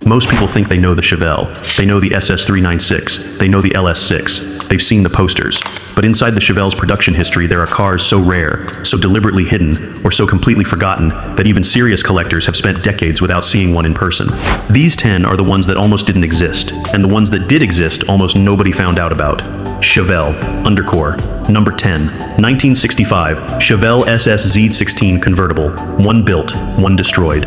Most people think they know the Chevelle. They know the SS396. They know the LS6. They've seen the posters. But inside the Chevelle's production history, there are cars so rare, so deliberately hidden, or so completely forgotten that even serious collectors have spent decades without seeing one in person. These 10 are the ones that almost didn't exist, and the ones that did exist almost nobody found out about. Chevelle, Undercore. Number 10, 1965, Chevelle SS Z16 convertible. One built, one destroyed.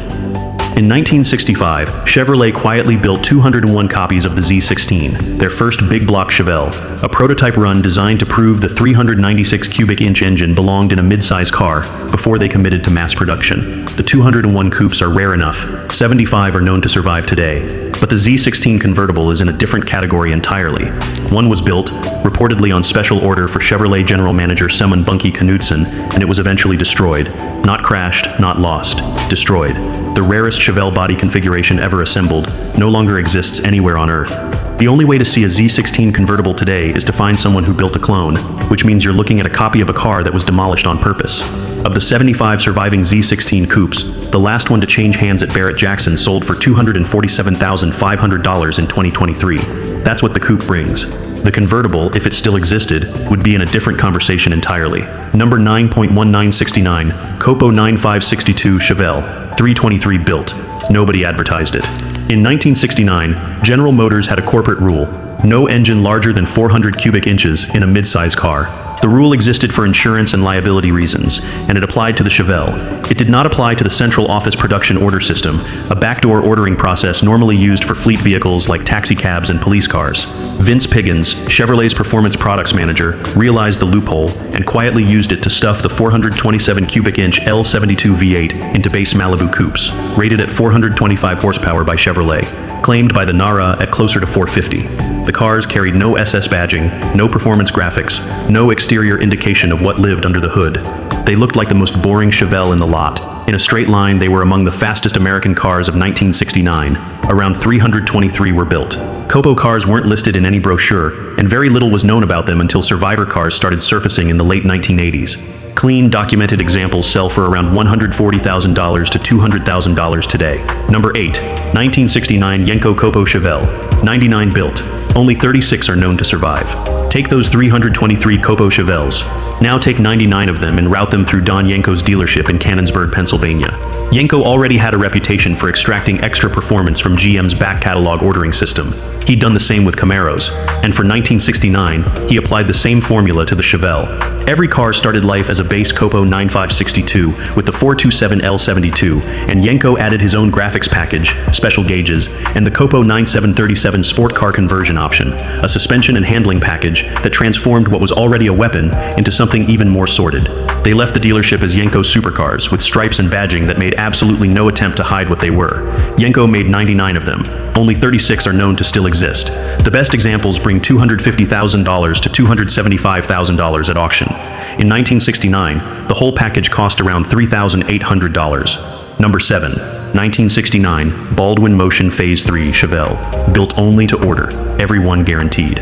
In 1965, Chevrolet quietly built 201 copies of the Z16, their first big block Chevelle, a prototype run designed to prove the 396 cubic inch engine belonged in a mid-size car before they committed to mass production. The 201 coupes are rare enough, 75 are known to survive today, but the Z16 convertible is in a different category entirely. One was built, reportedly on special order for Chevrolet general manager Simon Bunky Knudsen, and it was eventually destroyed. Not crashed, not lost, destroyed. The rarest Chevelle body configuration ever assembled no longer exists anywhere on Earth. The only way to see a Z16 convertible today is to find someone who built a clone, which means you're looking at a copy of a car that was demolished on purpose. Of the 75 surviving Z16 coupes, the last one to change hands at Barrett-Jackson sold for $247,500 in 2023. That's what the coupe brings. The convertible, if it still existed, would be in a different conversation entirely. Number 9.1969, Copo 9562 Chevelle, 323 built. Nobody advertised it. In 1969, General Motors had a corporate rule: no engine larger than 400 cubic inches in a mid-size car. The rule existed for insurance and liability reasons, and it applied to the Chevelle. It did not apply to the central office production order system, a backdoor ordering process normally used for fleet vehicles like taxicabs and police cars. Vince Piggins, Chevrolet's performance products manager, realized the loophole and quietly used it to stuff the 427 cubic inch L72 V8 into base Malibu coupes, rated at 425 horsepower by Chevrolet, claimed by the NARA at closer to 450. The cars carried no SS badging, no performance graphics, no exterior indication of what lived under the hood. They looked like the most boring Chevelle in the lot. In a straight line, they were among the fastest American cars of 1969. Around 323 were built. Copo cars weren't listed in any brochure, and very little was known about them until survivor cars started surfacing in the late 1980s. Clean, documented examples sell for around $140,000 to $200,000 today. Number 8, 1969 Yenko Copo Chevelle, 99 built. Only 36 are known to survive. Take those 323 Copo Chevelles. Now take 99 of them and route them through Don Yenko's dealership in Canonsburg, Pennsylvania. Yenko already had a reputation for extracting extra performance from GM's back catalog ordering system. He'd done the same with Camaros, and for 1969, he applied the same formula to the Chevelle. Every car started life as a base Copo 9562 with the 427L72, and Yenko added his own graphics package, special gauges, and the Copo 9737 sport car conversion option, a suspension and handling package that transformed what was already a weapon into something even more sordid. They left the dealership as Yenko supercars with stripes and badging that made absolutely no attempt to hide what they were. Yenko made 99 of them. Only 36 are known to still exist. The best examples bring $250,000 to $275,000 at auction. In 1969, the whole package cost around $3,800. Number 7, 1969 Baldwin Motion Phase 3 Chevelle, built only to order, everyone guaranteed.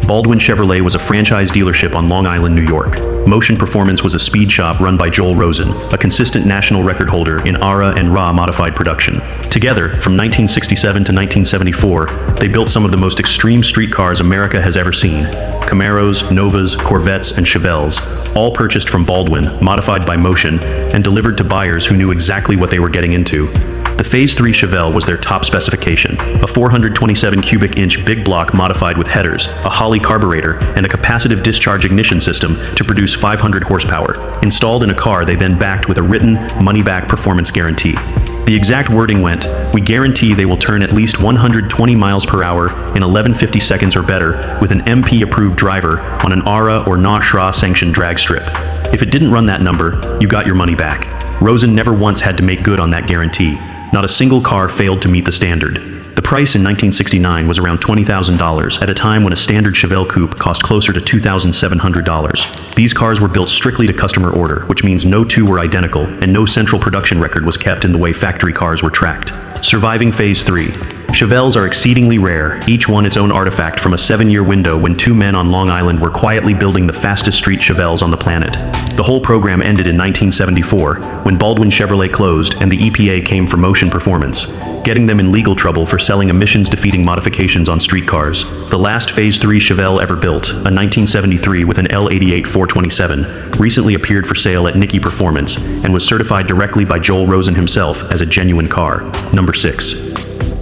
Baldwin Chevrolet was a franchise dealership on Long Island, New York. Motion Performance was a speed shop run by Joel Rosen, a consistent national record holder in ARA and RA modified production. Together, from 1967 to 1974, they built some of the most extreme street cars America has ever seen. Camaros, Novas, Corvettes, and Chevelles, all purchased from Baldwin, modified by Motion, and delivered to buyers who knew exactly what they were getting into. The Phase 3 Chevelle was their top specification, a 427 cubic inch big block modified with headers, a Holley carburetor, and a capacitive discharge ignition system to produce 500 horsepower, installed in a car they then backed with a written, money-back performance guarantee. The exact wording went, "We guarantee they will turn at least 120 miles per hour in 1150 seconds or better with an MP-approved driver on an ARA or NA/SRA sanctioned drag strip. If it didn't run that number, you got your money back." Rosen never once had to make good on that guarantee. Not a single car failed to meet the standard. The price in 1969 was around $20,000 at a time when a standard Chevelle coupe cost closer to $2,700. These cars were built strictly to customer order, which means no two were identical and no central production record was kept in the way factory cars were tracked. Surviving Phase 3. Chevelles are exceedingly rare, each one its own artifact from a 7-year window when two men on Long Island were quietly building the fastest street Chevelles on the planet. The whole program ended in 1974, when Baldwin Chevrolet closed and the EPA came for motion performance, getting them in legal trouble for selling emissions-defeating modifications on streetcars. The last Phase 3 Chevelle ever built, a 1973 with an L88 427, recently appeared for sale at Nicky Performance and was certified directly by Joel Rosen himself as a genuine car. Number 6.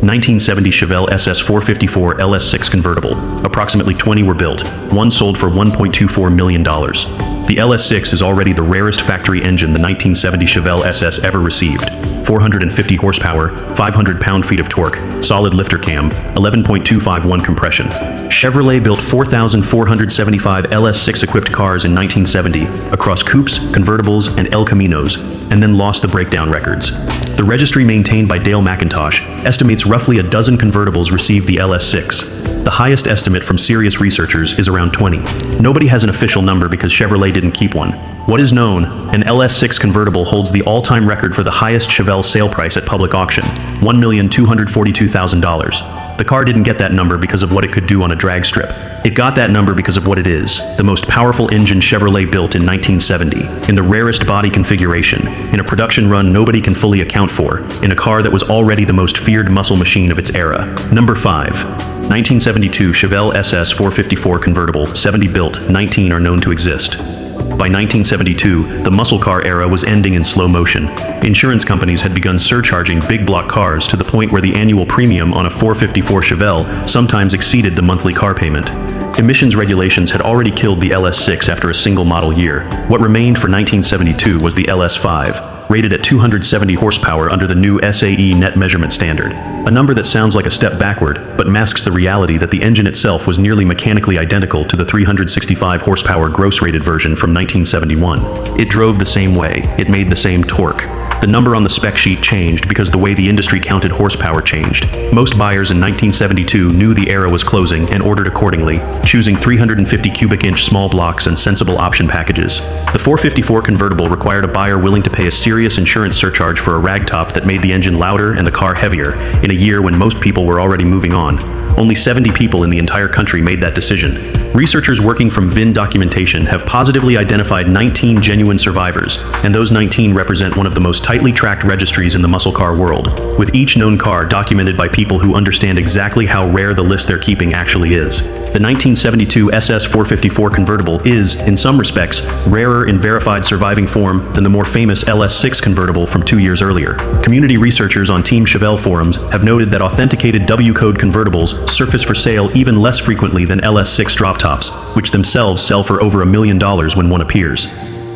1970 Chevelle SS 454 LS6 convertible. Approximately 20 were built. One sold for $1.24 million. The LS6 is already the rarest factory engine the 1970 Chevelle SS ever received. 450 horsepower, 500 pound-feet of torque, solid lifter cam, 11.251 compression. Chevrolet built 4,475 LS6 equipped cars in 1970 across coupes, convertibles, and El Caminos, and then lost the breakdown records. The registry maintained by Dale McIntosh estimates roughly a dozen convertibles received the LS6. The highest estimate from serious researchers is around 20. Nobody has an official number because Chevrolet didn't keep one. What is known, an LS6 convertible holds the all-time record for the highest Chevelle sale price at public auction, $1,242,000. The car didn't get that number because of what it could do on a drag strip. It got that number because of what it is, the most powerful engine Chevrolet built in 1970, in the rarest body configuration, in a production run nobody can fully account for, in a car that was already the most feared muscle machine of its era. Number 5. 1972 Chevelle SS 454 convertible, 70 built, 19 are known to exist. By 1972, the muscle car era was ending in slow motion. Insurance companies had begun surcharging big block cars to the point where the annual premium on a 454 Chevelle sometimes exceeded the monthly car payment. Emissions regulations had already killed the LS6 after a single model year. What remained for 1972 was the LS5, rated at 270 horsepower under the new SAE net measurement standard. A number that sounds like a step backward, but masks the reality that the engine itself was nearly mechanically identical to the 365 horsepower gross-rated version from 1971. It drove the same way, it made the same torque. The number on the spec sheet changed because the way the industry counted horsepower changed. Most buyers in 1972 knew the era was closing and ordered accordingly, choosing 350 cubic inch small blocks and sensible option packages. The 454 convertible required a buyer willing to pay a serious insurance surcharge for a ragtop that made the engine louder and the car heavier, in a year when most people were already moving on. Only 70 people in the entire country made that decision. Researchers working from VIN documentation have positively identified 19 genuine survivors, and those 19 represent one of the most tightly tracked registries in the muscle car world, with each known car documented by people who understand exactly how rare the list they're keeping actually is. The 1972 SS 454 convertible is, in some respects, rarer in verified surviving form than the more famous LS6 convertible from 2 years earlier. Community researchers on Team Chevelle forums have noted that authenticated W-code convertibles surface for sale even less frequently than LS6 drop tops, which themselves sell for over $1 million when one appears.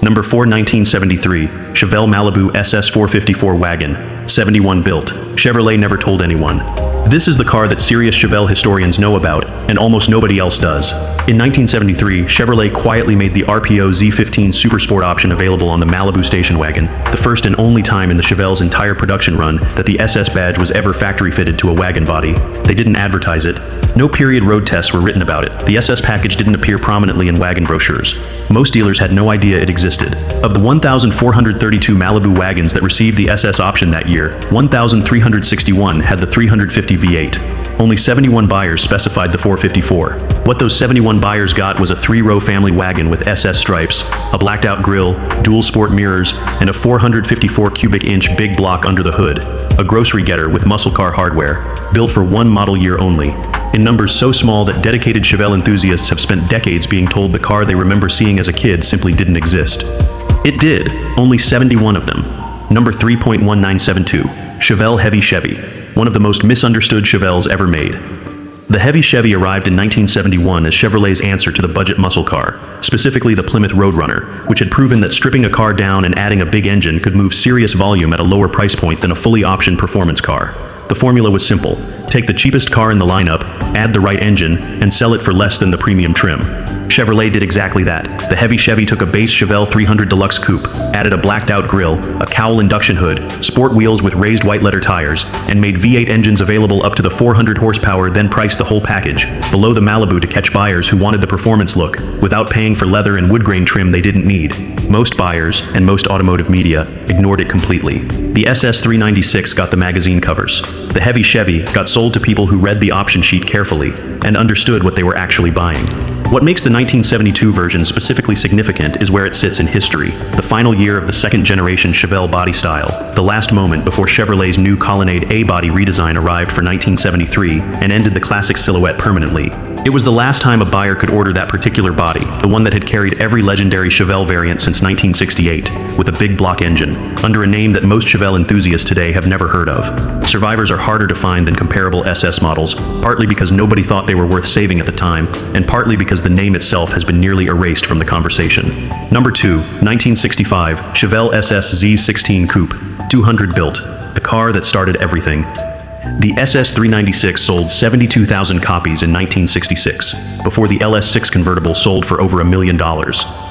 Number 4. 1973 Chevelle Malibu SS 454 wagon, 71 built. Chevrolet never told anyone. This is the car that serious Chevelle historians know about, and almost nobody else does. In 1973, Chevrolet quietly made the RPO Z15 Supersport option available on the Malibu station wagon, the first and only time in the Chevelle's entire production run that the SS badge was ever factory-fitted to a wagon body. They didn't advertise it. No period road tests were written about it. The SS package didn't appear prominently in wagon brochures. Most dealers had no idea it existed. Of the 1,432 Malibu wagons that received the SS option that year, 1,361 had the 350 V8. Only 71 buyers specified the 454. What those 71 buyers got was a 3-row family wagon with SS stripes, a blacked-out grille, dual sport mirrors, and a 454 cubic inch big block under the hood. A grocery getter with muscle car hardware, built for one model year only. In numbers so small that dedicated Chevelle enthusiasts have spent decades being told the car they remember seeing as a kid simply didn't exist. It did, only 71 of them. Number 3.1972, Chevelle Heavy Chevy, one of the most misunderstood Chevelles ever made. The Heavy Chevy arrived in 1971 as Chevrolet's answer to the budget muscle car, specifically the Plymouth Roadrunner, which had proven that stripping a car down and adding a big engine could move serious volume at a lower price point than a fully optioned performance car. The formula was simple. Take the cheapest car in the lineup, add the right engine, and sell it for less than the premium trim. Chevrolet did exactly that. The heavy Chevy took a base Chevelle 300 Deluxe Coupe, added a blacked-out grille, a cowl induction hood, sport wheels with raised white-letter tires, and made V8 engines available up to the 400 horsepower, then priced the whole package below the Malibu to catch buyers who wanted the performance look, without paying for leather and wood grain trim they didn't need. Most buyers, and most automotive media, ignored it completely. The SS396 got the magazine covers. The heavy Chevy got sold to people who read the option sheet carefully and understood what they were actually buying. What makes the 1972 version specifically significant is where it sits in history, the final year of the second-generation Chevelle body style, the last moment before Chevrolet's new Colonnade A body redesign arrived for 1973 and ended the classic silhouette permanently. It was the last time a buyer could order that particular body, the one that had carried every legendary Chevelle variant since 1968, with a big block engine, under a name that most Chevelle enthusiasts today have never heard of. Survivors are harder to find than comparable SS models, partly because nobody thought they were worth saving at the time, and partly because the name itself has been nearly erased from the conversation. Number 2, 1965, Chevelle SS Z16 Coupe, 200 built, the car that started everything. The SS396 sold 72,000 copies in 1966, before the LS6 convertible sold for over $1 million.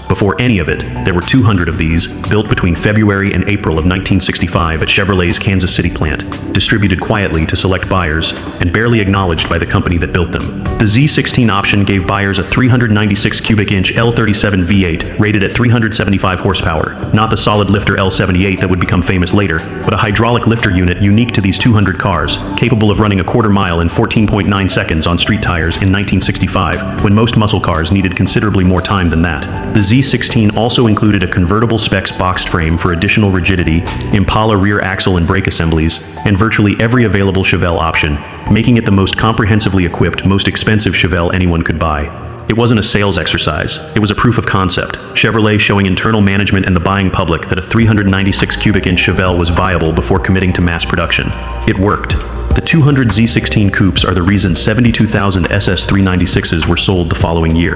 Before any of it, there were 200 of these, built between February and April of 1965 at Chevrolet's Kansas City plant, distributed quietly to select buyers, and barely acknowledged by the company that built them. The Z16 option gave buyers a 396 cubic inch L37 V8 rated at 375 horsepower, not the solid lifter L78 that would become famous later, but a hydraulic lifter unit unique to these 200 cars, capable of running a quarter mile in 14.9 seconds on street tires in 1965, when most muscle cars needed considerably more time than that. The Z16 also included a convertible specs boxed frame for additional rigidity, Impala rear axle and brake assemblies, and virtually every available Chevelle option, making it the most comprehensively equipped, most expensive Chevelle anyone could buy. It wasn't a sales exercise, it was a proof of concept, Chevrolet showing internal management and the buying public that a 396 cubic inch Chevelle was viable before committing to mass production. It worked. The 200 Z16 coupes are the reason 72,000 SS396s were sold the following year.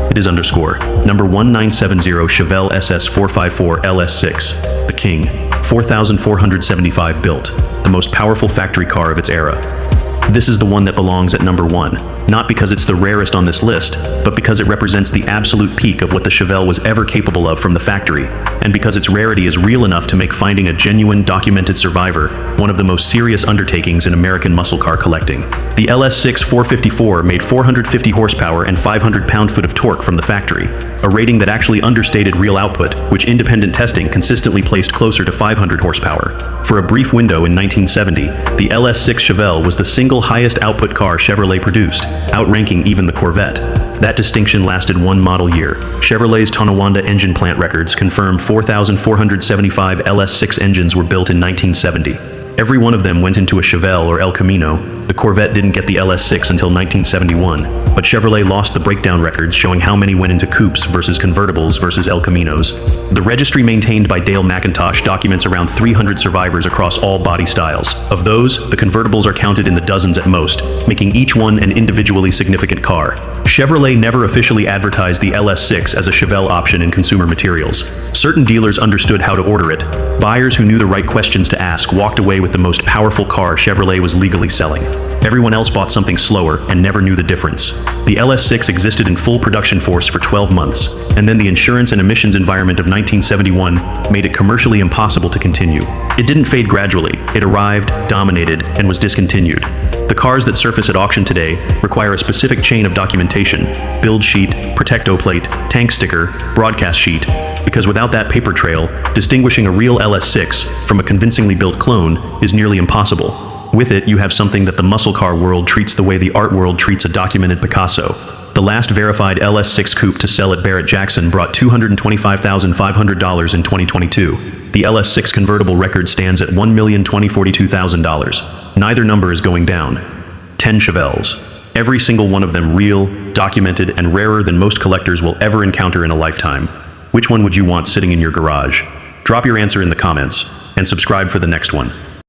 It is underscore. Number 1970 Chevelle SS454 LS6, the King, 4,475 built, the most powerful factory car of its era. This is the one that belongs at number 1, not because it's the rarest on this list, but because it represents the absolute peak of what the Chevelle was ever capable of from the factory, and because its rarity is real enough to make finding a genuine, documented survivor one of the most serious undertakings in American muscle car collecting. The LS6 454 made 450 horsepower and 500 pound-foot of torque from the factory, a rating that actually understated real output, which independent testing consistently placed closer to 500 horsepower. For a brief window in 1970, the LS6 Chevelle was the single highest output car Chevrolet produced, outranking even the Corvette. That distinction lasted one model year. Chevrolet's Tonawanda engine plant records confirm 4,475 LS6 engines were built in 1970. Every one of them went into a Chevelle or El Camino. The Corvette didn't get the LS6 until 1971, but Chevrolet lost the breakdown records showing how many went into coupes versus convertibles versus El Caminos. The registry maintained by Dale McIntosh documents around 300 survivors across all body styles. Of those, the convertibles are counted in the dozens at most, making each one an individually significant car. Chevrolet never officially advertised the LS6 as a Chevelle option in consumer materials. Certain dealers understood how to order it. Buyers who knew the right questions to ask walked away with the most powerful car Chevrolet was legally selling. Everyone else bought something slower and never knew the difference. The LS6 existed in full production force for 12 months, and then the insurance and emissions environment of 1971 made it commercially impossible to continue. It didn't fade gradually. It arrived, dominated, and was discontinued. The cars that surface at auction today require a specific chain of documentation: build sheet, protecto plate, tank sticker, broadcast sheet, because without that paper trail, distinguishing a real LS6 from a convincingly built clone is nearly impossible. With it, you have something that the muscle car world treats the way the art world treats a documented Picasso. The last verified LS6 coupe to sell at Barrett-Jackson brought $225,500 in 2022. The LS6 convertible record stands at $1,242,000. Neither number is going down. 10 Chevelles. Every single one of them real, documented, and rarer than most collectors will ever encounter in a lifetime. Which one would you want sitting in your garage? Drop your answer in the comments, and subscribe for the next one.